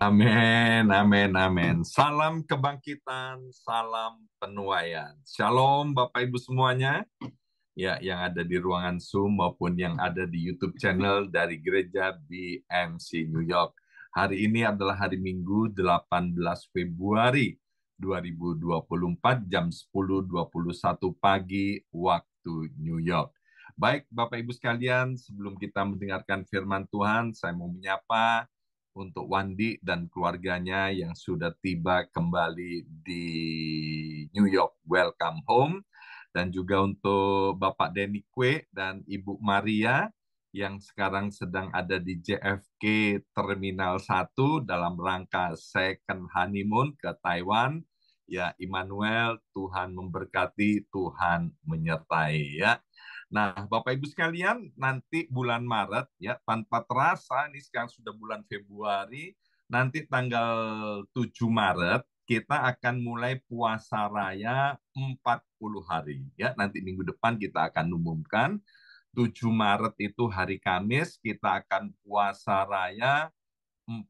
Amin, amin, amin. Salam kebangkitan, salam penuaian. Shalom Bapak Ibu semuanya, ya yang ada di ruangan Zoom maupun yang ada di YouTube channel dari Gereja BMC New York. Hari ini adalah hari Minggu 18 Februari 2024 jam 10.21 pagi waktu New York. Baik Bapak Ibu sekalian, sebelum kita mendengarkan firman Tuhan, saya mau menyapa untuk Wandi dan keluarganya yang sudah tiba kembali di New York. Welcome home. Dan juga untuk Bapak Denny Kwe dan Ibu Maria yang sekarang sedang ada di JFK Terminal 1 dalam rangka second honeymoon ke Taiwan. Ya, Immanuel, Tuhan memberkati, Tuhan menyertai ya. Nah, Bapak Ibu sekalian, nanti bulan Maret ya tanpa terasa ini sekarang sudah bulan Februari, nanti tanggal 7 Maret kita akan mulai puasa raya 40 hari ya. Nanti minggu depan kita akan umumkan 7 Maret itu hari Kamis kita akan puasa raya 40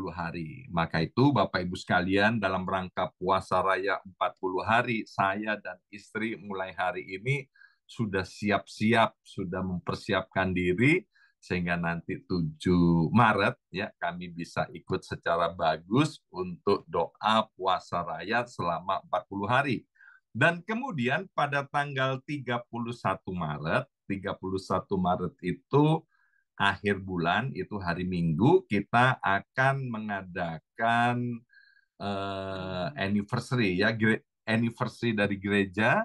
hari. Maka itu Bapak Ibu sekalian dalam rangka puasa raya 40 hari, saya dan istri mulai hari ini sudah siap-siap, sudah mempersiapkan diri sehingga nanti 7 Maret ya kami bisa ikut secara bagus untuk doa puasa raya selama 40 hari. Dan kemudian pada tanggal 31 Maret, 31 Maret itu akhir bulan itu hari Minggu kita akan mengadakan anniversary ya anniversary dari gereja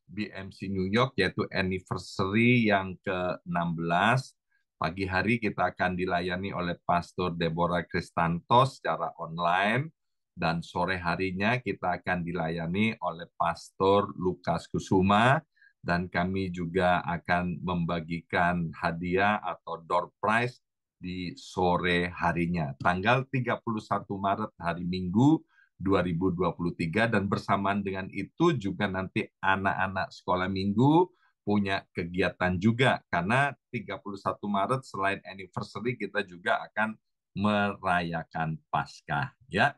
BMC New York yaitu anniversary yang ke-16. Pagi hari kita akan dilayani oleh Pastor Deborah Kristantos secara online dan sore harinya kita akan dilayani oleh Pastor Lukas Kusuma dan kami juga akan membagikan hadiah atau door prize di sore harinya. Tanggal 31 Maret hari Minggu 2023 dan bersamaan dengan itu juga nanti anak-anak sekolah minggu punya kegiatan juga karena 31 Maret selain anniversary kita juga akan merayakan Paskah ya.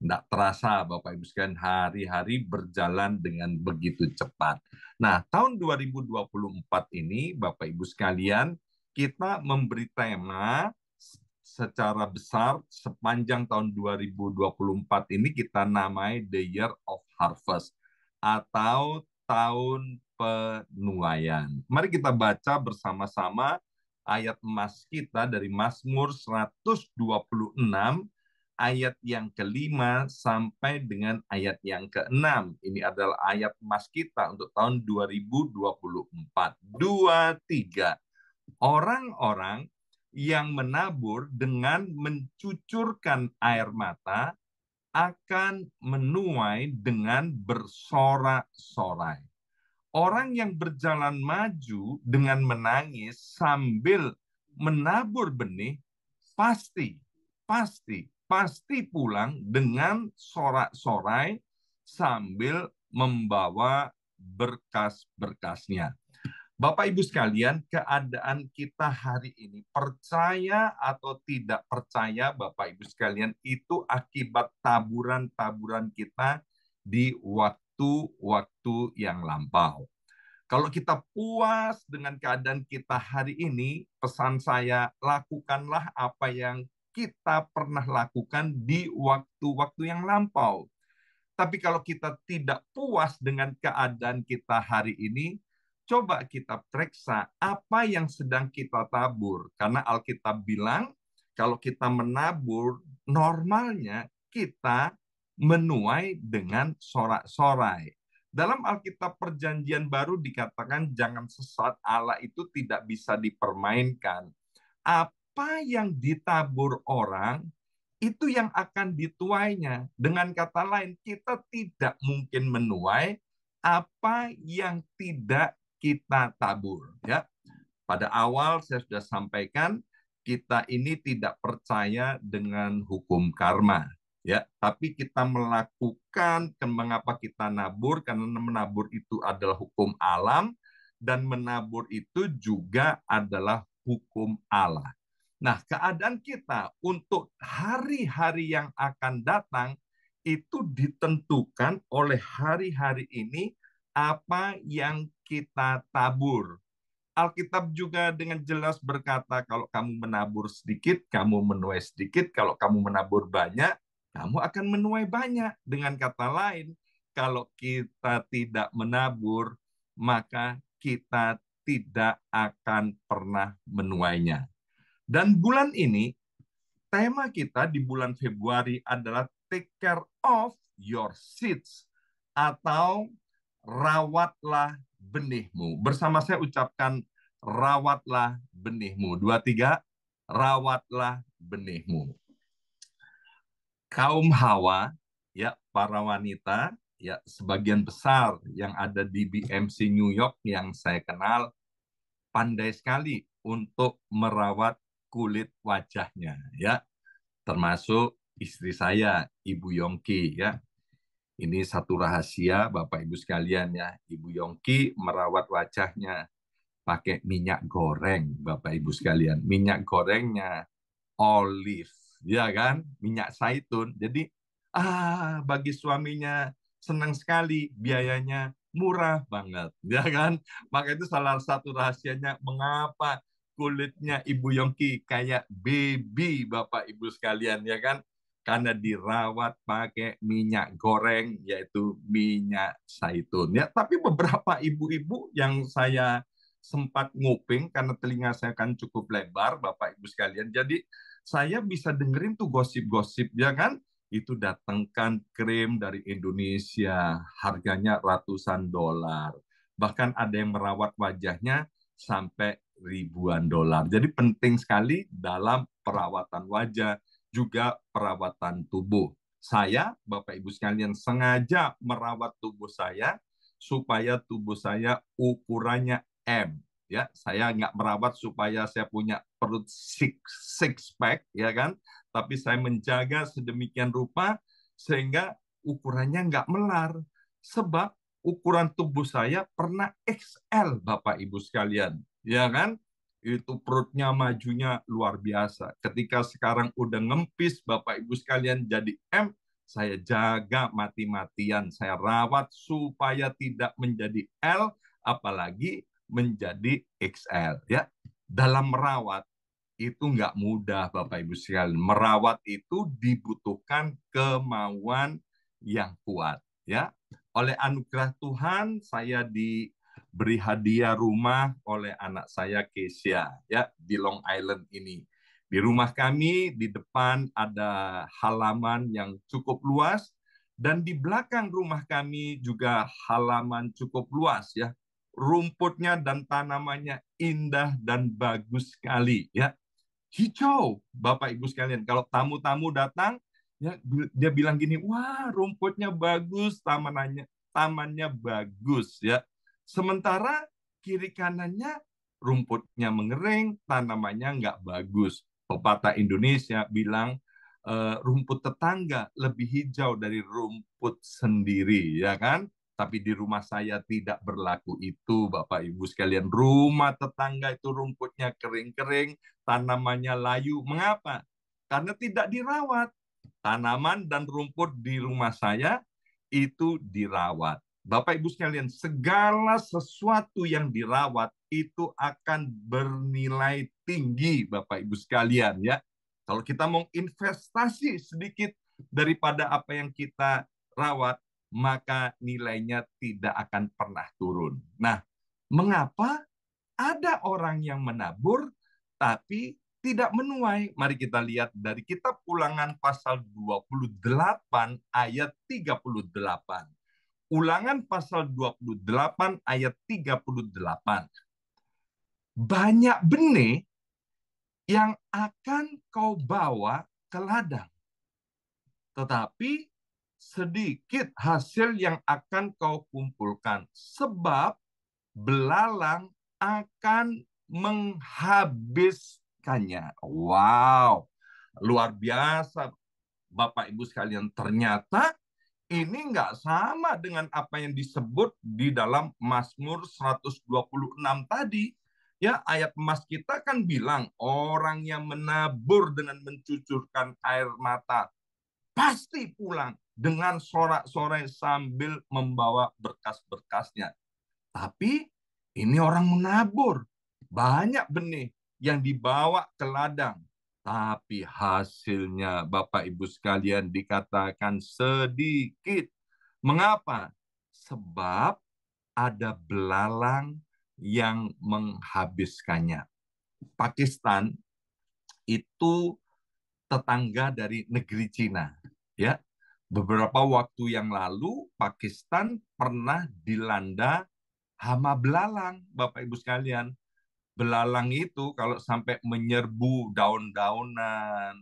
Tidak terasa Bapak Ibu sekalian hari-hari berjalan dengan begitu cepat. Nah, tahun 2024 ini Bapak Ibu sekalian kita memberi tema secara besar sepanjang tahun 2024 ini kita namai The Year of Harvest atau tahun penuaian. Mari kita baca bersama-sama ayat emas kita dari Mazmur 126 ayat yang kelima sampai dengan ayat yang keenam. Ini adalah ayat emas kita untuk tahun 2024. 2, 3. Orang-orang yang menabur dengan mencucurkan air mata akan menuai dengan bersorak-sorai. Orang yang berjalan maju dengan menangis sambil menabur benih pasti, pasti pulang dengan sorak-sorai sambil membawa berkas-berkasnya. Bapak Ibu sekalian, keadaan kita hari ini, percaya atau tidak percaya Bapak Ibu sekalian, itu akibat taburan-taburan kita di waktu-waktu yang lampau. Kalau kita puas dengan keadaan kita hari ini, pesan saya, lakukanlah apa yang kita pernah lakukan di waktu-waktu yang lampau. Tapi kalau kita tidak puas dengan keadaan kita hari ini, coba kita periksa apa yang sedang kita tabur. Karena Alkitab bilang, kalau kita menabur, normalnya kita menuai dengan sorak-sorai. Dalam Alkitab Perjanjian Baru dikatakan jangan sesat, Allah itu tidak bisa dipermainkan. Apa yang ditabur orang, itu yang akan dituainya. Dengan kata lain, kita tidak mungkin menuai apa yang tidak kita tabur. Ya, pada awal saya sudah sampaikan kita ini tidak percaya dengan hukum karma. Ya, tapi kita melakukan mengapa kita nabur karena menabur itu adalah hukum alam dan menabur itu juga adalah hukum Allah. Nah, keadaan kita untuk hari-hari yang akan datang itu ditentukan oleh hari-hari ini apa yang kita tabur. Alkitab juga dengan jelas berkata, kalau kamu menabur sedikit, kamu menuai sedikit. Kalau kamu menabur banyak, kamu akan menuai banyak. Dengan kata lain, kalau kita tidak menabur, maka kita tidak akan pernah menuainya. Dan bulan ini, tema kita di bulan Februari adalah take care of your seeds, atau rawatlah benihmu. Bersama saya ucapkan rawatlah benihmu. Dua, tiga, rawatlah benihmu. Kaum Hawa, ya para wanita, ya sebagian besar yang ada di BMC New York yang saya kenal, pandai sekali untuk merawat kulit wajahnya, ya. Termasuk istri saya, Ibu Yongki, ya. Ini satu rahasia Bapak Ibu sekalian, ya. Ibu Yongki merawat wajahnya pakai minyak goreng, Bapak Ibu sekalian. Minyak gorengnya olive, ya kan? Minyak zaitun. Jadi bagi suaminya senang sekali, biayanya murah banget, ya kan? Maka itu salah satu rahasianya mengapa kulitnya Ibu Yongki kayak baby, Bapak Ibu sekalian, ya kan? Karena dirawat pakai minyak goreng, yaitu minyak zaitun. Ya, tapi beberapa ibu-ibu yang saya sempat nguping, karena telinga saya kan cukup lebar, Bapak Ibu sekalian. Jadi saya bisa dengerin tuh gosip-gosip, ya kan? Itu datangkan krim dari Indonesia, harganya ratusan dolar. Bahkan ada yang merawat wajahnya sampai ribuan dolar. Jadi penting sekali dalam perawatan wajah, juga perawatan tubuh. Saya, Bapak Ibu sekalian, sengaja merawat tubuh saya supaya tubuh saya ukurannya M. Ya, saya nggak merawat supaya saya punya perut six pack, ya kan? Tapi saya menjaga sedemikian rupa sehingga ukurannya nggak melar. Sebab ukuran tubuh saya pernah XL, Bapak Ibu sekalian, ya kan? Itu perutnya majunya luar biasa. Ketika sekarang udah ngempis, Bapak Ibu sekalian, jadi M, saya jaga mati-matian, saya rawat supaya tidak menjadi L, apalagi menjadi XL, ya. Dalam merawat itu nggak mudah, Bapak Ibu sekalian. Merawat itu dibutuhkan kemauan yang kuat, ya. Oleh anugerah Tuhan, saya diberi hadiah rumah oleh anak saya Kesia, ya, di Long Island ini. Di rumah kami di depan ada halaman yang cukup luas, dan di belakang rumah kami juga halaman cukup luas, ya. Rumputnya dan tanamannya indah dan bagus sekali, ya. Hijau, Bapak Ibu sekalian. Kalau tamu-tamu datang, ya dia bilang gini, wah rumputnya bagus, tamannya bagus, ya. Sementara kiri kanannya rumputnya mengering, tanamannya nggak bagus. Pepatah Indonesia bilang rumput tetangga lebih hijau dari rumput sendiri, ya kan? Tapi di rumah saya tidak berlaku itu, Bapak Ibu sekalian. Rumah tetangga itu rumputnya kering-kering, tanamannya layu. Mengapa? Karena tidak dirawat. Tanaman dan rumput di rumah saya itu dirawat. Bapak Ibu sekalian, segala sesuatu yang dirawat itu akan bernilai tinggi, Bapak Ibu sekalian, ya. Kalau kita mau investasi sedikit daripada apa yang kita rawat, maka nilainya tidak akan pernah turun. Nah, mengapa ada orang yang menabur tapi tidak menuai? Mari kita lihat dari kitab Ulangan pasal 28 ayat 38. Ulangan pasal 28 ayat 38. Banyak benih yang akan kau bawa ke ladang, tetapi sedikit hasil yang akan kau kumpulkan, sebab belalang akan menghabiskannya. Wow, luar biasa, Bapak Ibu sekalian. Ternyata ini nggak sama dengan apa yang disebut di dalam Mazmur 126 tadi. Ya, ayat emas kita kan bilang orang yang menabur dengan mencucurkan air mata pasti pulang dengan sorak-sorai sambil membawa berkas-berkasnya. Tapi ini orang menabur. Banyak benih yang dibawa ke ladang. Tapi hasilnya Bapak Ibu sekalian dikatakan sedikit. Mengapa? Sebab ada belalang yang menghabiskannya. Pakistan itu tetangga dari negeri Cina. Ya, beberapa waktu yang lalu Pakistan pernah dilanda hama belalang, Bapak Ibu sekalian. Belalang itu kalau sampai menyerbu daun-daunan,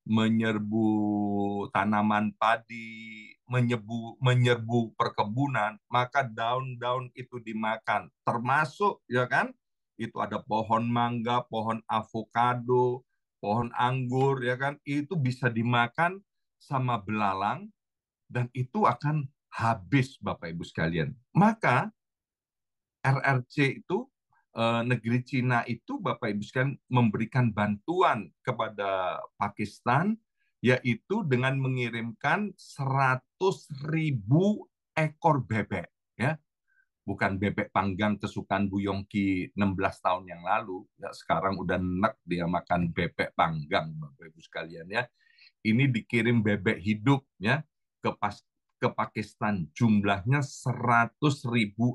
menyerbu tanaman padi, menyerbu perkebunan, maka daun-daun itu dimakan. Termasuk ya kan, itu ada pohon mangga, pohon avokado, pohon anggur ya kan, itu bisa dimakan sama belalang dan itu akan habis Bapak Ibu sekalian. Maka RRC itu negeri Cina itu Bapak Ibu sekalian memberikan bantuan kepada Pakistan yaitu dengan mengirimkan 100.000 ekor bebek ya, bukan bebek panggang kesukaan Bu Yongki 16 tahun yang lalu ya, sekarang udah enak dia makan bebek panggang Bapak Ibu sekalian ya. Ini dikirim bebek hidup ya ke ke Pakistan, jumlahnya 100.000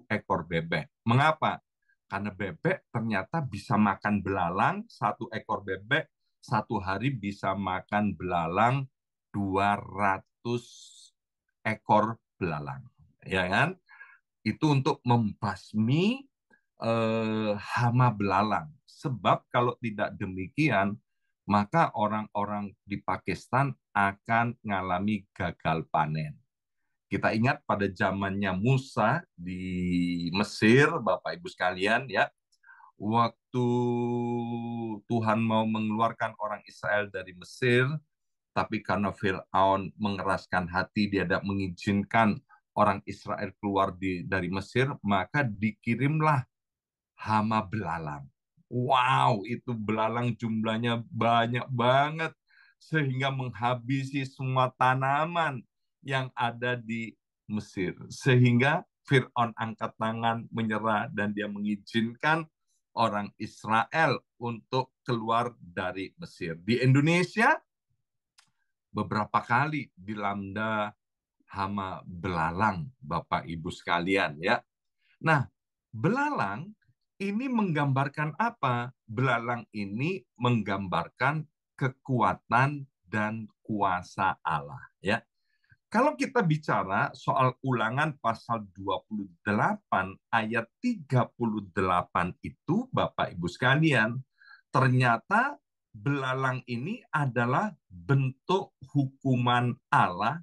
ekor bebek. Mengapa? Karena bebek ternyata bisa makan belalang, satu ekor bebek satu hari bisa makan belalang 200 ekor belalang. Ya kan? Itu untuk membasmi hama belalang. Sebab kalau tidak demikian, maka orang-orang di Pakistan akan mengalami gagal panen. Kita ingat pada zamannya Musa di Mesir, Bapak Ibu sekalian, ya, waktu Tuhan mau mengeluarkan orang Israel dari Mesir, tapi karena Firaun mengeraskan hati, dia tidak mengizinkan orang Israel keluar dari Mesir, maka dikirimlah hama belalang. Wow, itu belalang jumlahnya banyak banget sehingga menghabisi semua tanaman yang ada di Mesir. Sehingga Fir'aun angkat tangan menyerah dan dia mengizinkan orang Israel untuk keluar dari Mesir. Di Indonesia beberapa kali dilanda hama belalang, Bapak Ibu sekalian ya. Nah, belalang ini menggambarkan apa? Belalang ini menggambarkan kekuatan dan kuasa Allah, ya. Kalau kita bicara soal Ulangan pasal 28 ayat 38 itu Bapak Ibu sekalian, ternyata belalang ini adalah bentuk hukuman Allah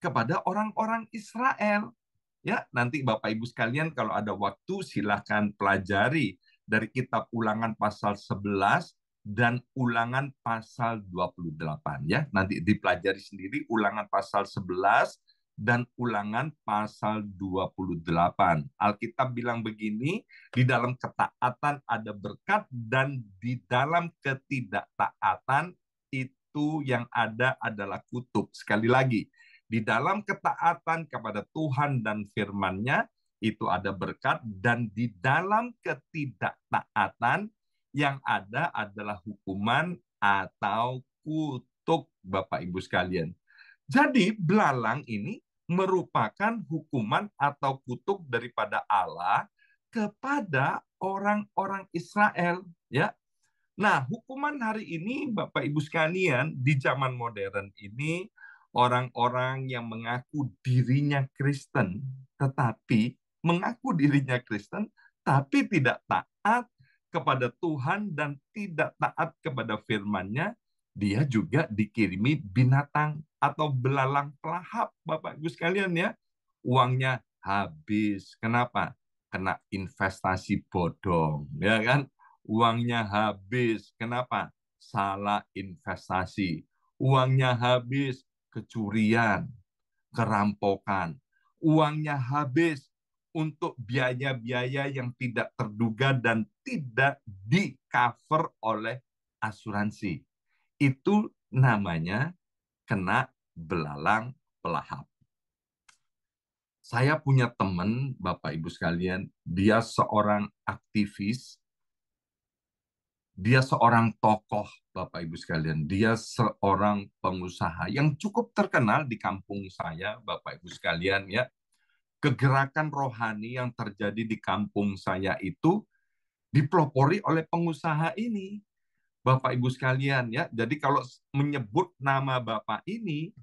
kepada orang-orang Israel. Ya, nanti Bapak Ibu sekalian kalau ada waktu silahkan pelajari dari kitab Ulangan pasal 11 dan Ulangan pasal 28 ya. Nanti dipelajari sendiri Ulangan pasal 11 dan Ulangan pasal 28. Alkitab bilang begini, di dalam ketaatan ada berkat dan di dalam ketidaktaatan itu yang ada adalah kutuk. Sekali lagi, di dalam ketaatan kepada Tuhan dan firman-Nya itu ada berkat dan di dalam ketidaktaatan yang ada adalah hukuman atau kutuk Bapak Ibu sekalian. Jadi belalang ini merupakan hukuman atau kutuk daripada Allah kepada orang-orang Israel ya. Nah, hukuman hari ini Bapak Ibu sekalian di zaman modern ini orang-orang yang mengaku dirinya Kristen tetapi mengaku dirinya Kristen tapi tidak taat kepada Tuhan dan tidak taat kepada firman-Nya, dia juga dikirimi binatang atau belalang pelahap Bapak Ibu sekalian ya. Uangnya habis. Kenapa? Kena investasi bodong, ya kan? Uangnya habis. Kenapa? Salah investasi. Uangnya habis, kecurian, kerampokan. Uangnya habis untuk biaya-biaya yang tidak terduga dan tidak di-cover oleh asuransi. Itu namanya kena belalang pelahap. Saya punya teman, Bapak Ibu sekalian, dia seorang aktivis, dia seorang tokoh, Bapak Ibu sekalian, dia seorang pengusaha yang cukup terkenal di kampung saya, Bapak Ibu sekalian, ya. Kegerakan rohani yang terjadi di kampung saya itu dipelopori oleh pengusaha ini, Bapak Ibu sekalian, ya. Jadi kalau menyebut nama Bapak ini,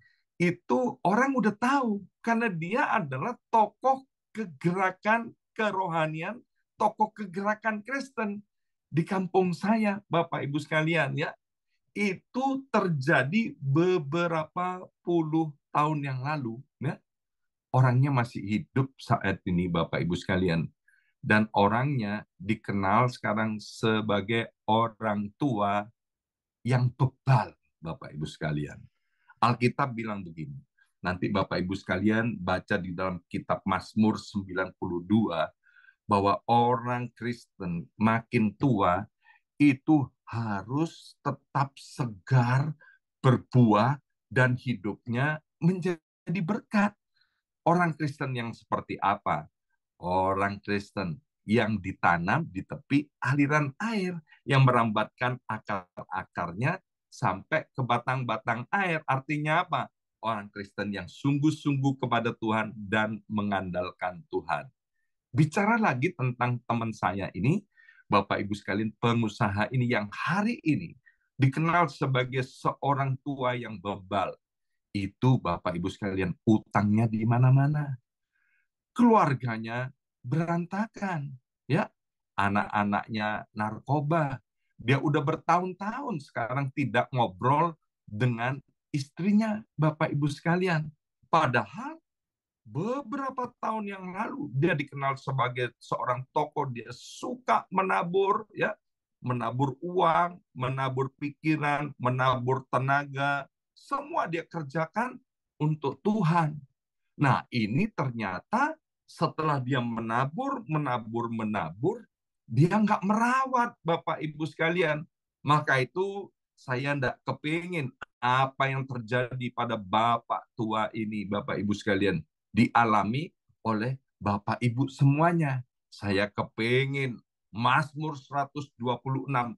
itu orang udah tahu karena dia adalah tokoh kegerakan kerohanian, tokoh kegerakan Kristen di kampung saya, Bapak Ibu sekalian, ya. Itu terjadi beberapa puluh tahun yang lalu, ya. Orangnya masih hidup saat ini, Bapak Ibu sekalian. Dan orangnya dikenal sekarang sebagai orang tua yang bebal, Bapak Ibu sekalian. Alkitab bilang begini, nanti Bapak Ibu sekalian baca di dalam kitab Mazmur 92, bahwa orang Kristen makin tua itu harus tetap segar, berbuah, dan hidupnya menjadi berkat. Orang Kristen yang seperti apa? Orang Kristen yang ditanam di tepi aliran air, yang merambatkan akar-akarnya sampai ke batang-batang air. Artinya apa? Orang Kristen yang sungguh-sungguh kepada Tuhan dan mengandalkan Tuhan. Bicara lagi tentang teman saya ini, Bapak Ibu sekalian, pengusaha ini yang hari ini dikenal sebagai seorang tua yang bebal. Itu Bapak Ibu sekalian, utangnya di mana-mana, keluarganya berantakan, ya, anak-anaknya narkoba, dia udah bertahun-tahun sekarang tidak ngobrol dengan istrinya, Bapak Ibu sekalian. Padahal beberapa tahun yang lalu dia dikenal sebagai seorang tokoh, dia suka menabur, ya, menabur uang, menabur pikiran, menabur tenaga, semua dia kerjakan untuk Tuhan. Nah, ini ternyata setelah dia menabur, dia nggak merawat, Bapak Ibu sekalian. Maka itu saya nggak kepingin apa yang terjadi pada Bapak tua ini, Bapak Ibu sekalian, dialami oleh Bapak Ibu semuanya. Saya kepingin Mazmur 126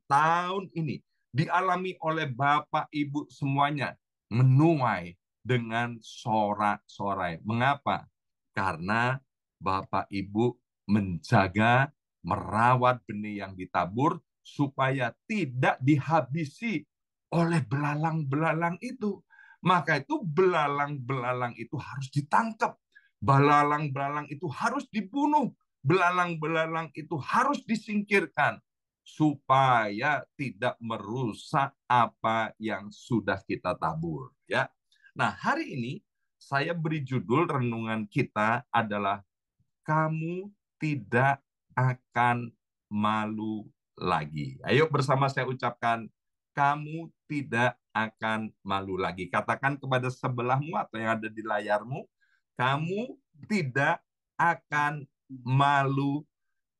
tahun ini dialami oleh Bapak Ibu semuanya, menuai dengan sorak-sorai. Mengapa? Karena Bapak Ibu menjaga, merawat benih yang ditabur supaya tidak dihabisi oleh belalang-belalang itu. Maka itu belalang-belalang itu harus ditangkap. Belalang-belalang itu harus dibunuh. Belalang-belalang itu harus disingkirkan supaya tidak merusak apa yang sudah kita tabur, ya. Nah, hari ini saya beri judul renungan kita adalah kamu tidak akan malu lagi. Ayo bersama saya ucapkan, kamu tidak akan malu lagi. Katakan kepada sebelahmu atau yang ada di layarmu, kamu tidak akan malu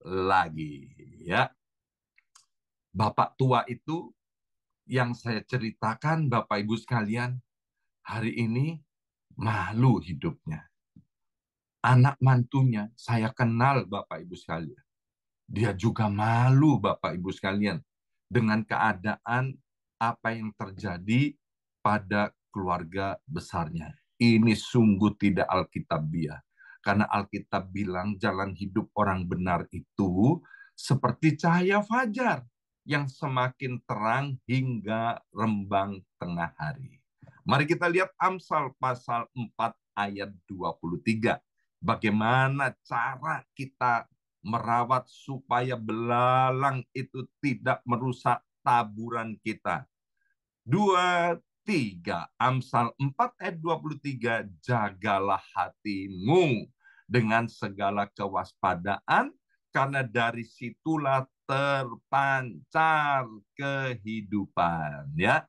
lagi. Ya, Bapak tua itu yang saya ceritakan, Bapak Ibu sekalian, hari ini malu hidupnya. Anak mantunya saya kenal, Bapak Ibu sekalian. Dia juga malu, Bapak Ibu sekalian, dengan keadaan apa yang terjadi pada keluarga besarnya. Ini sungguh tidak alkitabiah. Karena Alkitab bilang jalan hidup orang benar itu seperti cahaya fajar yang semakin terang hingga rembang tengah hari. Mari kita lihat Amsal pasal 4 ayat 23. Bagaimana cara kita merawat supaya belalang itu tidak merusak taburan kita. 2, 3. Amsal 4 ayat 23. Jagalah hatimu dengan segala kewaspadaan, karena dari situlah terpancar kehidupan. Ya,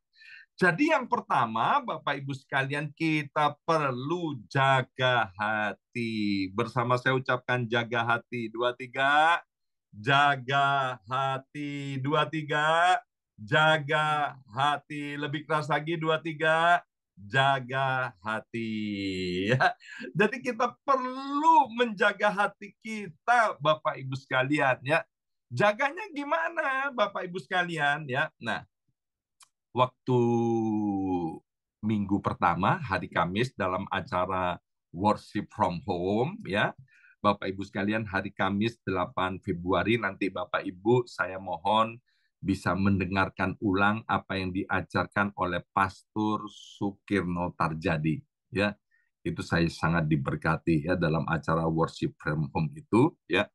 Jadi yang pertama, Bapak Ibu sekalian, kita perlu jaga hati. Bersama saya ucapkan jaga hati. Dua, tiga. Jaga hati. Dua, tiga. Jaga hati. Lebih keras lagi. Dua, tiga. Jaga hati. Ya. Jadi kita perlu menjaga hati kita, Bapak Ibu sekalian. Ya. Jaganya gimana, Bapak Ibu sekalian? Ya. Nah, waktu minggu pertama, hari Kamis, dalam acara Worship from Home, ya, Bapak Ibu sekalian, hari Kamis 8 Februari, nanti Bapak Ibu, saya mohon bisa mendengarkan ulang apa yang diajarkan oleh Pastor Sukirno Tarjadi. Ya, itu saya sangat diberkati ya dalam acara Worship from Home itu. Ya,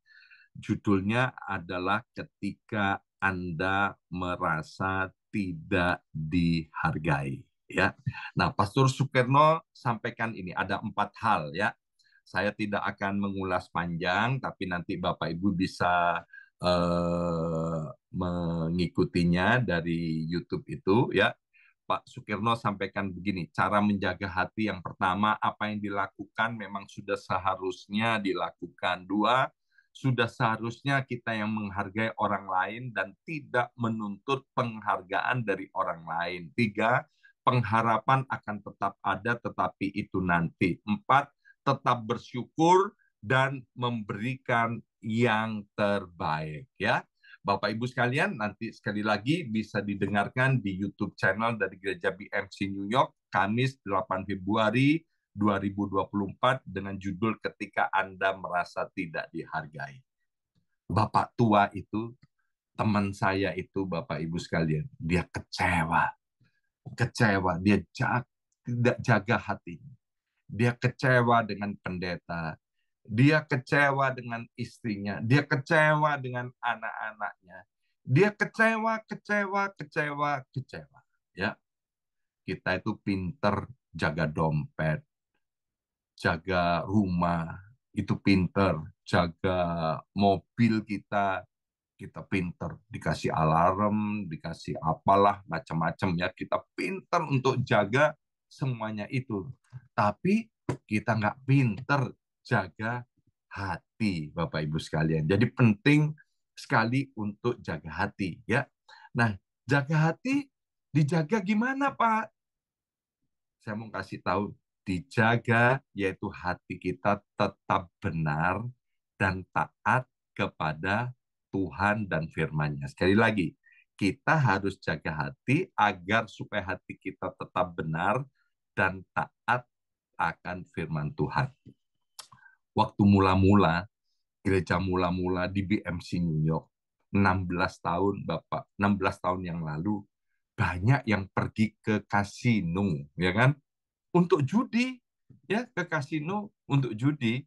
judulnya adalah ketika Anda merasa tidak dihargai. Ya, nah Pastor Sukerno sampaikan ini ada 4 hal ya. Saya tidak akan mengulas panjang, tapi nanti Bapak Ibu bisa mengikutinya dari YouTube itu ya. Pak Sukirno sampaikan begini, cara menjaga hati yang pertama, apa yang dilakukan memang sudah seharusnya dilakukan. Dua, sudah seharusnya kita yang menghargai orang lain dan tidak menuntut penghargaan dari orang lain. Tiga, pengharapan akan tetap ada, tetapi itu nanti. Empat, tetap bersyukur dan memberikan yang terbaik. Ya, Bapak Ibu sekalian, nanti sekali lagi bisa didengarkan di YouTube channel dari Gereja BMC New York, Kamis 8 Februari 2024 dengan judul Ketika Anda Merasa Tidak Dihargai. Bapak tua itu, teman saya itu, Bapak Ibu sekalian, dia kecewa. Kecewa, dia tidak jaga hatinya. Dia kecewa dengan pendeta. Dia kecewa dengan istrinya. Dia kecewa dengan anak-anaknya. Dia kecewa, kecewa, kecewa, kecewa. Ya, kita itu pinter jaga dompet, jaga rumah, itu pinter. Jaga mobil kita pinter. Dikasih alarm, dikasih apalah, macam-macam ya. Kita pinter untuk jaga semuanya itu. Tapi kita nggak pinter jaga hati, Bapak Ibu sekalian. Jadi penting sekali untuk jaga hati, ya. Nah, jaga hati dijaga gimana, Pak? Saya mau kasih tahu, dijaga yaitu hati kita tetap benar dan taat kepada Tuhan dan firman-Nya. Sekali lagi, kita harus jaga hati agar supaya hati kita tetap benar dan taat akan firman Tuhan. Waktu mula-mula, gereja mula-mula di BMC New York, 16 tahun Bapak, 16 tahun yang lalu, banyak yang pergi ke kasino, ya kan? Untuk judi, ya, ke kasino untuk judi,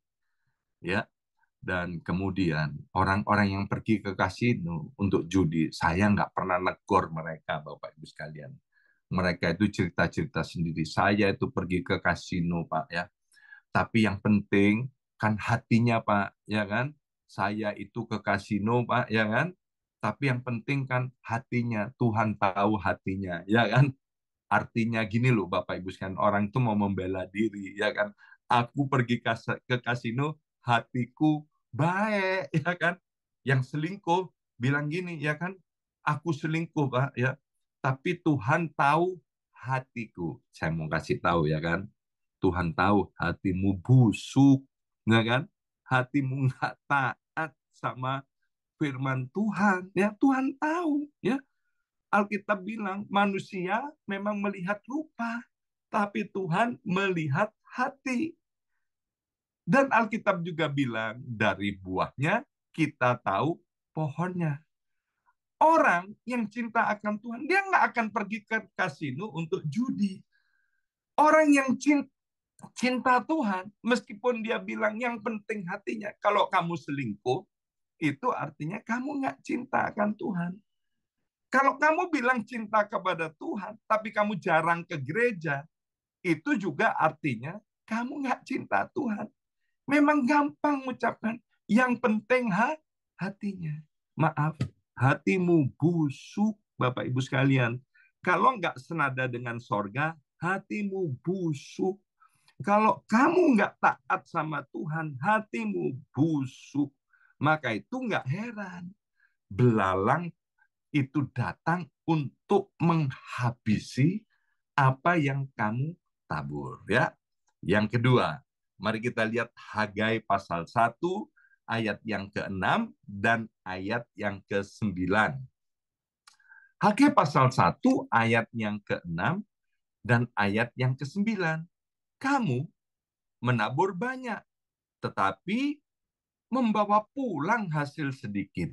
ya. Dan kemudian orang-orang yang pergi ke kasino untuk judi, saya nggak pernah negor mereka, Bapak Ibu sekalian. Mereka itu cerita-cerita sendiri. Saya itu pergi ke kasino, Pak, ya. Tapi yang penting kan hatinya, Pak, ya kan? Saya itu ke kasino, Pak, ya kan? Tapi yang penting kan hatinya. Tuhan tahu hatinya, ya kan? Artinya gini loh, Bapak Ibu sekalian, orang itu mau membela diri, ya kan? Aku pergi ke kasino, hatiku baik, ya kan? Yang selingkuh bilang gini, ya kan? Aku selingkuh, Pak, ya. Tapi Tuhan tahu hatiku. Saya mau kasih tahu, ya kan? Tuhan tahu hatimu busuk, ya kan? Hatimu nggak taat sama firman Tuhan, ya. Tuhan tahu, ya. Alkitab bilang manusia memang melihat rupa, tapi Tuhan melihat hati. Dan Alkitab juga bilang dari buahnya kita tahu pohonnya. Orang yang cinta akan Tuhan, dia nggak akan pergi ke kasino untuk judi. Orang yang cinta Tuhan, meskipun dia bilang yang penting hatinya, kalau kamu selingkuh, itu artinya kamu nggak cinta akan Tuhan. Kalau kamu bilang cinta kepada Tuhan, tapi kamu jarang ke gereja, itu juga artinya kamu nggak cinta Tuhan. Memang gampang mengucapkan, yang penting hatinya. Maaf, hatimu busuk, Bapak Ibu sekalian. Kalau nggak senada dengan sorga, hatimu busuk. Kalau kamu nggak taat sama Tuhan, hatimu busuk. Maka itu nggak heran. Belalang itu datang untuk menghabisi apa yang kamu tabur. Ya. Yang kedua, mari kita lihat Hagai pasal 1, ayat yang ke-6 dan ayat yang ke-9. Hagai pasal 1, ayat yang ke-6 dan ayat yang ke-9. Kamu menabur banyak, tetapi membawa pulang hasil sedikit.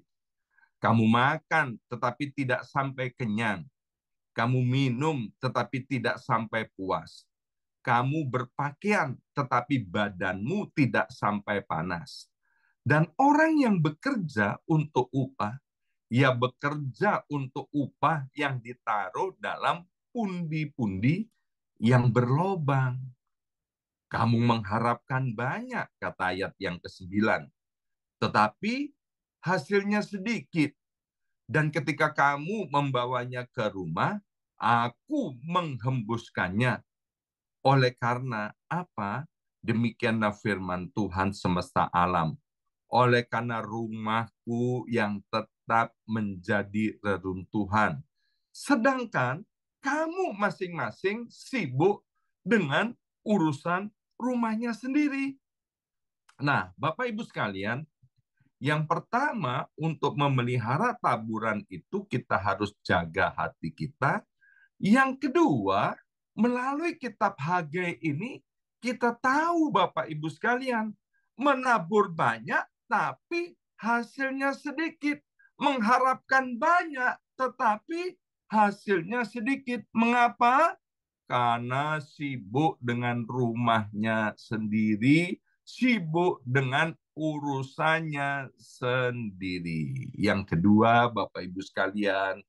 Kamu makan, tetapi tidak sampai kenyang. Kamu minum, tetapi tidak sampai puas. Kamu berpakaian, tetapi badanmu tidak sampai panas. Dan orang yang bekerja untuk upah, ia bekerja untuk upah yang ditaruh dalam pundi-pundi yang berlobang. Kamu mengharapkan banyak, kata ayat yang ke-9. Tetapi hasilnya sedikit. Dan ketika kamu membawanya ke rumah, aku menghembuskannya. Oleh karena apa? Demikianlah firman Tuhan semesta alam. Oleh karena rumahku yang tetap menjadi reruntuhan. Sedangkan kamu masing-masing sibuk dengan urusan rumahnya sendiri. Nah, Bapak Ibu sekalian, yang pertama untuk memelihara taburan itu kita harus jaga hati kita. Yang kedua, melalui kitab Hagai ini kita tahu Bapak Ibu sekalian, menabur banyak tapi hasilnya sedikit. Mengharapkan banyak tetapi hasilnya sedikit. Mengapa? Karena sibuk dengan rumahnya sendiri, sibuk dengan urusannya sendiri. Yang kedua, Bapak Ibu sekalian,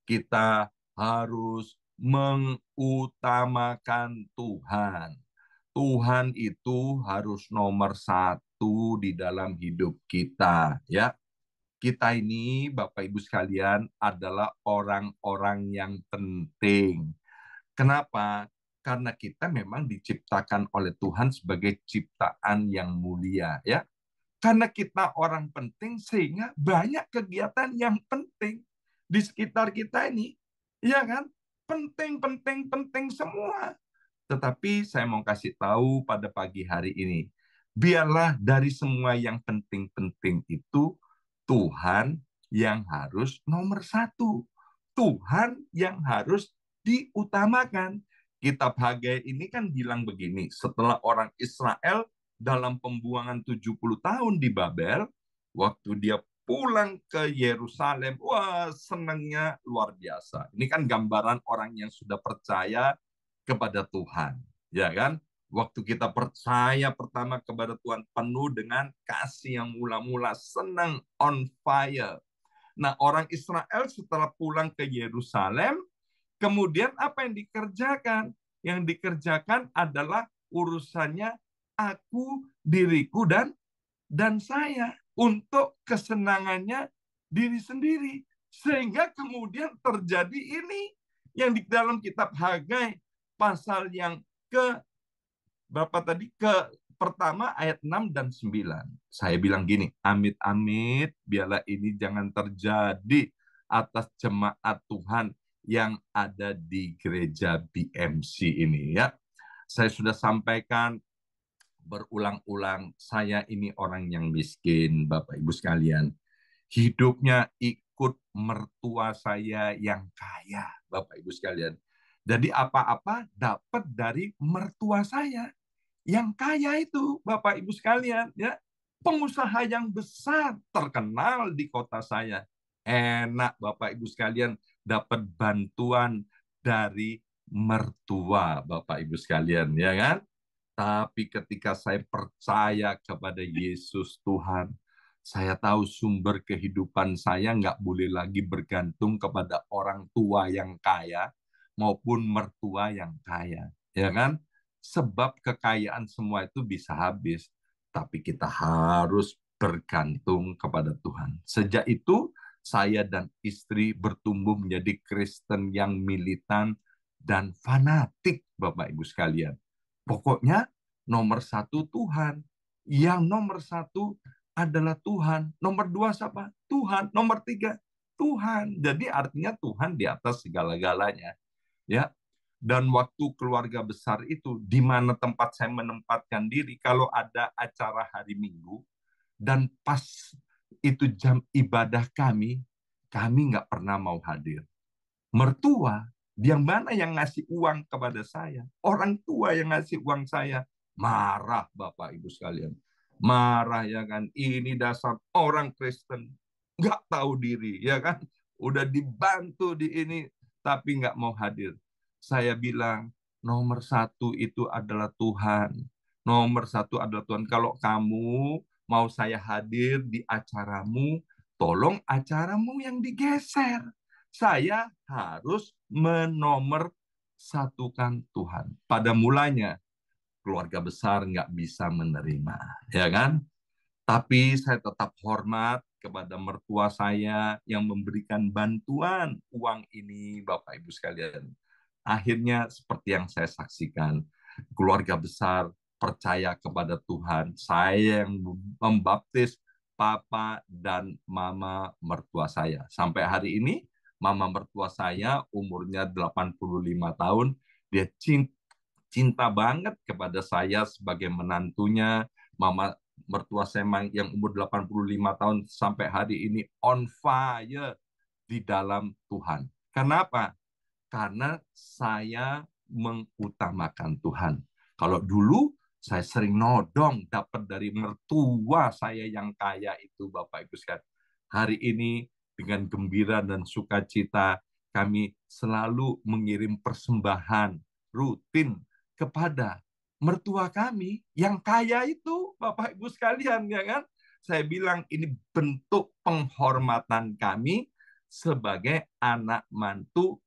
kita harus mengutamakan Tuhan. Tuhan itu harus nomor satu di dalam hidup kita, ya. Kita ini, Bapak Ibu sekalian, adalah orang-orang yang penting. Kenapa? Karena kita memang diciptakan oleh Tuhan sebagai ciptaan yang mulia, ya. Karena kita orang penting sehingga banyak kegiatan yang penting di sekitar kita ini. Ya kan? Penting, penting, penting semua. Tetapi saya mau kasih tahu pada pagi hari ini, biarlah dari semua yang penting-penting itu, Tuhan yang harus nomor satu. Tuhan yang harus diutamakan. Kitab Hagai ini kan bilang begini, setelah orang Israel dalam pembuangan 70 tahun di Babel, waktu dia pulang ke Yerusalem, wah senangnya luar biasa. Ini kan gambaran orang yang sudah percaya kepada Tuhan, ya kan? Waktu kita percaya pertama kepada Tuhan penuh dengan kasih yang mula-mula, senang, on fire. Nah, orang Israel setelah pulang ke Yerusalem, kemudian apa yang dikerjakan? Yang dikerjakan adalah urusannya aku, diriku, dan saya untuk kesenangannya diri sendiri. Sehingga kemudian terjadi ini yang di dalam kitab Hagai pasal yang ke berapa tadi? Ke pertama ayat 6 dan 9. Saya bilang gini, amit-amit biarlah ini jangan terjadi atas jemaat Tuhan yang ada di gereja BMC ini, ya. Saya sudah sampaikan berulang-ulang, saya ini orang yang miskin, Bapak Ibu sekalian. Hidupnya ikut mertua saya yang kaya, Bapak Ibu sekalian. Jadi apa-apa dapat dari mertua saya yang kaya itu, Bapak Ibu sekalian, ya. Pengusaha yang besar, terkenal di kota saya. Enak Bapak Ibu sekalian dapat bantuan dari mertua Bapak Ibu sekalian, ya kan? Tapi ketika saya percaya kepada Yesus Tuhan, saya tahu sumber kehidupan saya nggak boleh lagi bergantung kepada orang tua yang kaya maupun mertua yang kaya. Ya kan? Sebab kekayaan semua itu bisa habis. Tapi kita harus bergantung kepada Tuhan. Sejak itu, saya dan istri bertumbuh menjadi Kristen yang militan dan fanatik, Bapak Ibu sekalian. Pokoknya nomor satu Tuhan. Yang nomor satu adalah Tuhan. Nomor dua siapa? Tuhan. Nomor tiga Tuhan. Jadi artinya Tuhan di atas segala-galanya. Ya. Dan waktu keluarga besar itu, di mana tempat saya menempatkan diri, kalau ada acara hari Minggu, dan pas itu jam ibadah kami nggak pernah mau hadir. Mertua, yang mana yang ngasih uang kepada saya? Orang tua yang ngasih uang saya. Marah Bapak Ibu sekalian. Marah ya kan. Ini dasar orang Kristen. Nggak tahu diri ya kan. Udah dibantu di ini. Tapi nggak mau hadir. Saya bilang nomor satu itu adalah Tuhan. Nomor satu adalah Tuhan. Kalau kamu mau saya hadir di acaramu, tolong acaramu yang digeser. Saya harus menomor satukan Tuhan. Pada mulanya keluarga besar nggak bisa menerima, ya kan? Tapi saya tetap hormat kepada mertua saya yang memberikan bantuan uang ini, Bapak Ibu sekalian. Akhirnya seperti yang saya saksikan, keluarga besar percaya kepada Tuhan. Saya yang membaptis papa dan mama mertua saya. Sampai hari ini, mama mertua saya umurnya 85 tahun. Dia cinta banget kepada saya sebagai menantunya. Mama mertua saya yang umur 85 tahun sampai hari ini on fire di dalam Tuhan. Kenapa? Karena saya mengutamakan Tuhan. Kalau dulu saya sering nodong dapat dari mertua saya yang kaya itu, Bapak Ibu sekalian. Hari ini dengan gembira dan sukacita kami selalu mengirim persembahan rutin kepada mertua kami yang kaya itu, Bapak Ibu sekalian, ya kan? Saya bilang ini bentuk penghormatan kami sebagai anak mantu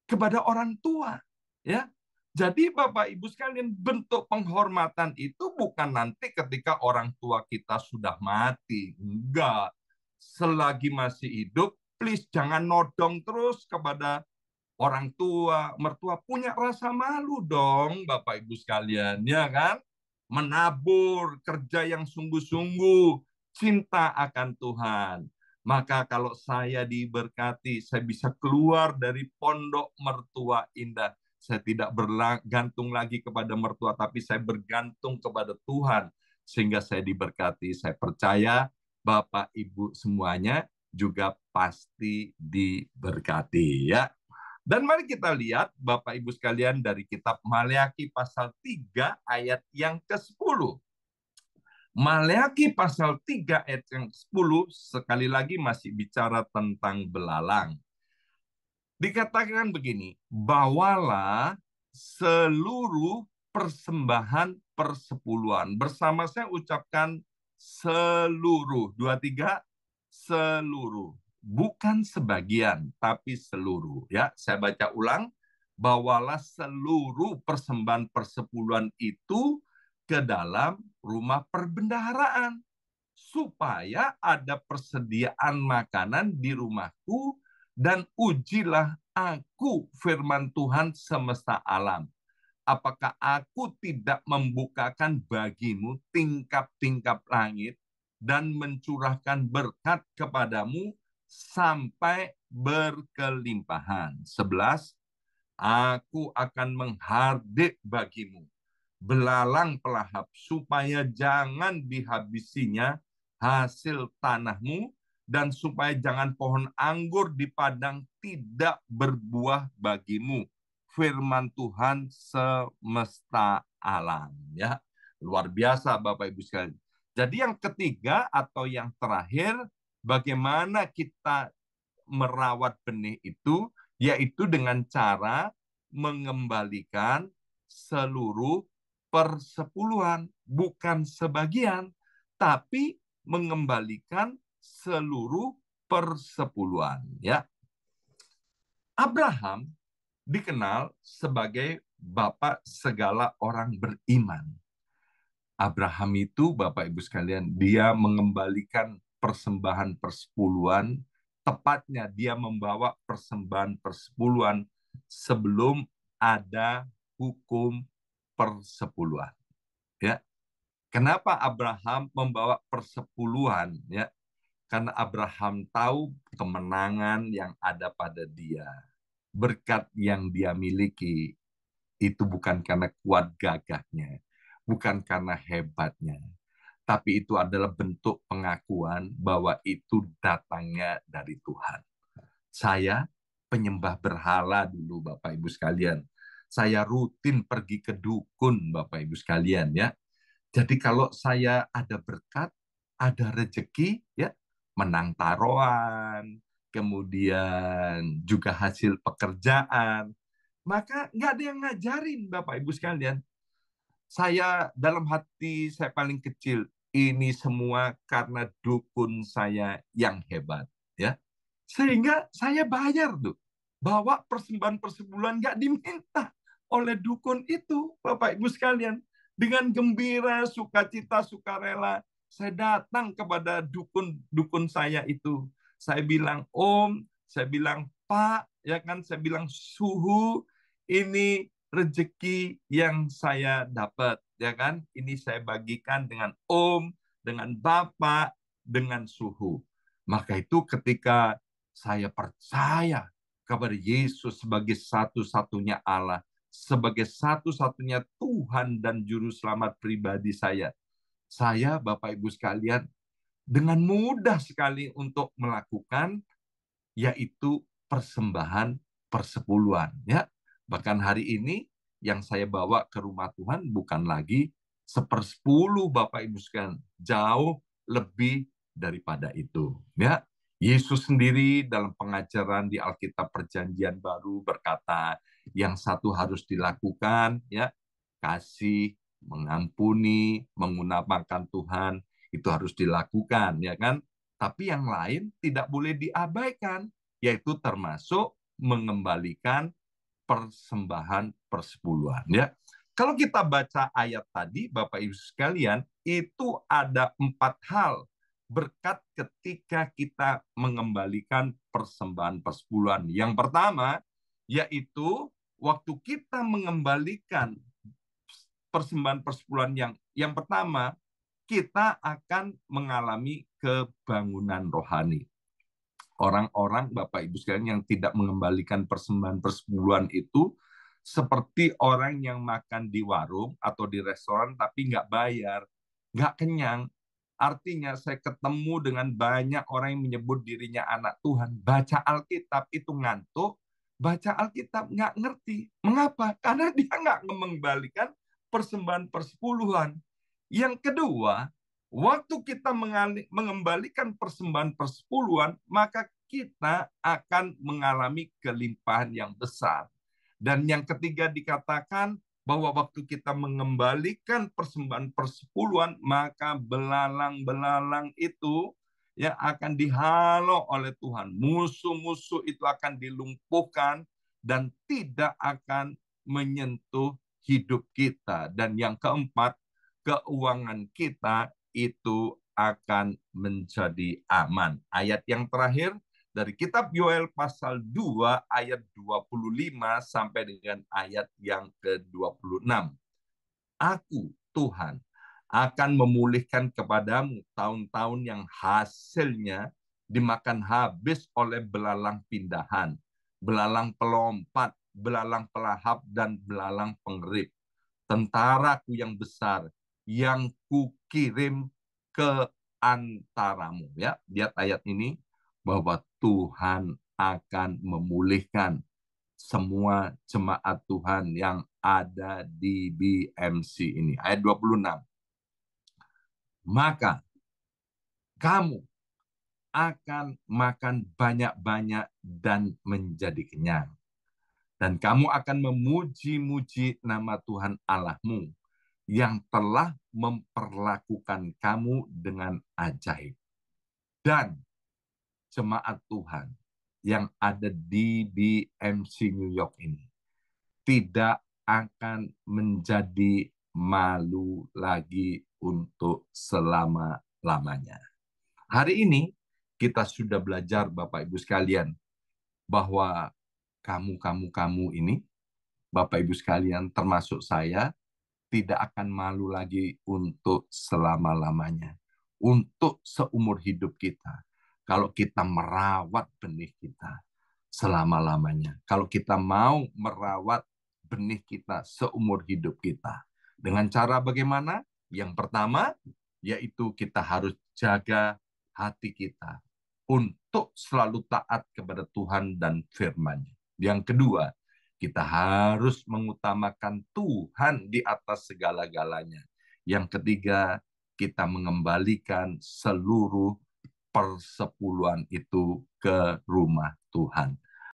kepada orang tua, ya. Jadi Bapak Ibu sekalian, bentuk penghormatan itu bukan nanti ketika orang tua kita sudah mati. Enggak. Selagi masih hidup, please jangan nodong terus kepada orang tua. Mertua punya rasa malu dong, Bapak Ibu sekalian, ya kan? Menabur, kerja yang sungguh-sungguh, cinta akan Tuhan. Maka kalau saya diberkati, saya bisa keluar dari pondok mertua indah. Saya tidak bergantung lagi kepada mertua, tapi saya bergantung kepada Tuhan. Sehingga saya diberkati. Saya percaya Bapak Ibu semuanya juga pasti diberkati, ya. Dan mari kita lihat Bapak Ibu sekalian dari kitab Maleakhi pasal 3 ayat yang ke-10. Maleakhi pasal 3 ayat yang 10 sekali lagi masih bicara tentang belalang. Dikatakan begini, bawalah seluruh persembahan persepuluhan. Bersama saya ucapkan seluruh. 2, 3, seluruh. Bukan sebagian, tapi seluruh. Ya, saya baca ulang. Bawalah seluruh persembahan persepuluhan itu ke dalam rumah perbendaharaan, supaya ada persediaan makanan di rumahku, dan ujilah aku, firman Tuhan semesta alam. Apakah aku tidak membukakan bagimu tingkap-tingkap langit dan mencurahkan berkat kepadamu sampai berkelimpahan. 11, aku akan menghardik bagimu belalang pelahap, supaya jangan dihabisinya hasil tanahmu, dan supaya jangan pohon anggur di padang tidak berbuah bagimu. Firman Tuhan semesta alam. Ya, luar biasa Bapak Ibu sekalian. Jadi yang ketiga atau yang terakhir, bagaimana kita merawat benih itu, yaitu dengan cara mengembalikan seluruh persepuluhan, bukan sebagian, tapi mengembalikan seluruh persepuluhan. Ya, Abraham dikenal sebagai bapak segala orang beriman. Abraham itu, Bapak Ibu sekalian, dia mengembalikan persembahan persepuluhan tepatnya dia membawa persembahan persepuluhan sebelum ada hukum persepuluhan. Ya, kenapa Abraham membawa persepuluhan? Ya, karena Abraham tahu kemenangan yang ada pada dia, berkat yang dia miliki. Itu bukan karena kuat gagahnya, bukan karena hebatnya, tapi itu adalah bentuk pengakuan bahwa itu datangnya dari Tuhan. Saya penyembah berhala dulu, Bapak Ibu sekalian. Saya rutin pergi ke dukun, Bapak Ibu sekalian, ya. Jadi kalau saya ada berkat, ada rezeki, ya, menang taruhan, kemudian juga hasil pekerjaan, maka nggak ada yang ngajarin, Bapak Ibu sekalian. Saya dalam hati saya paling kecil, ini semua karena dukun saya yang hebat, ya. Sehingga saya bayar tuh, bawa persembahan persepuluhan nggak diminta oleh dukun itu, Bapak Ibu sekalian. Dengan gembira, sukacita, sukarela, saya datang kepada dukun saya itu. Saya bilang, Om, saya bilang, Pak, ya kan, saya bilang, Suhu, ini rezeki yang saya dapat, ya kan? Ini saya bagikan dengan Om, dengan Bapak, dengan Suhu. Maka itu ketika saya percaya kepada Yesus sebagai satu-satunya Allah, sebagai satu-satunya Tuhan dan Juru Selamat pribadi saya, Bapak Ibu sekalian, dengan mudah sekali untuk melakukan, yaitu persembahan persepuluhan. Ya, bahkan hari ini yang saya bawa ke rumah Tuhan bukan lagi 1/10, Bapak Ibu sekalian, jauh lebih daripada itu. Ya, Yesus sendiri dalam pengajaran di Alkitab Perjanjian Baru berkata, yang satu harus dilakukan, ya, kasih, mengampuni, mengutamakan Tuhan, itu harus dilakukan, ya kan? Tapi yang lain tidak boleh diabaikan, yaitu termasuk mengembalikan persembahan persepuluhan. Ya, kalau kita baca ayat tadi, Bapak Ibu sekalian, itu ada 4 hal berkat ketika kita mengembalikan persembahan persepuluhan. Yang pertama, yaitu waktu kita mengembalikan persembahan persepuluhan yang pertama, kita akan mengalami kebangunan rohani. Orang-orang, Bapak Ibu sekalian, yang tidak mengembalikan persembahan persepuluhan itu seperti orang yang makan di warung atau di restoran tapi nggak bayar, nggak kenyang. Artinya saya ketemu dengan banyak orang yang menyebut dirinya anak Tuhan, baca Alkitab itu ngantuk, baca Alkitab nggak ngerti. Mengapa? Karena dia nggak mengembalikan persembahan persepuluhan. Yang kedua, waktu kita mengembalikan persembahan persepuluhan, maka kita akan mengalami kelimpahan yang besar. Dan yang ketiga dikatakan bahwa waktu kita mengembalikan persembahan persepuluhan, maka belalang-belalang itu ya akan dihalau oleh Tuhan. Musuh-musuh itu akan dilumpuhkan dan tidak akan menyentuh hidup kita. Dan yang keempat, keuangan kita itu akan menjadi aman. Ayat yang terakhir dari kitab Yoel pasal 2 ayat 25 sampai dengan ayat yang ke-26. Aku, Tuhan, akan memulihkan kepadamu tahun-tahun yang hasilnya dimakan habis oleh belalang pindahan, belalang pelompat, belalang pelahap, dan belalang pengerip. Tentaraku yang besar yang kukirim ke antaramu. Ya, lihat ayat ini bahwa Tuhan akan memulihkan semua jemaat Tuhan yang ada di BMC ini. Ayat 26. Maka kamu akan makan banyak-banyak dan menjadi kenyang. Dan kamu akan memuji-muji nama Tuhan Allahmu yang telah memperlakukan kamu dengan ajaib. Dan jemaat Tuhan yang ada di BMC New York ini tidak akan menjadi malu lagi untuk selama-lamanya. Hari ini kita sudah belajar Bapak Ibu sekalian bahwa kamu ini, Bapak Ibu sekalian termasuk saya, tidak akan malu lagi untuk selama-lamanya. Untuk seumur hidup kita. Kalau kita merawat benih kita selama-lamanya. Kalau kita mau merawat benih kita seumur hidup kita. Dengan cara bagaimana? Yang pertama, yaitu kita harus jaga hati kita untuk selalu taat kepada Tuhan dan firman-Nya. Yang kedua, kita harus mengutamakan Tuhan di atas segala-galanya. Yang ketiga, kita mengembalikan seluruh persepuluhan itu ke rumah Tuhan.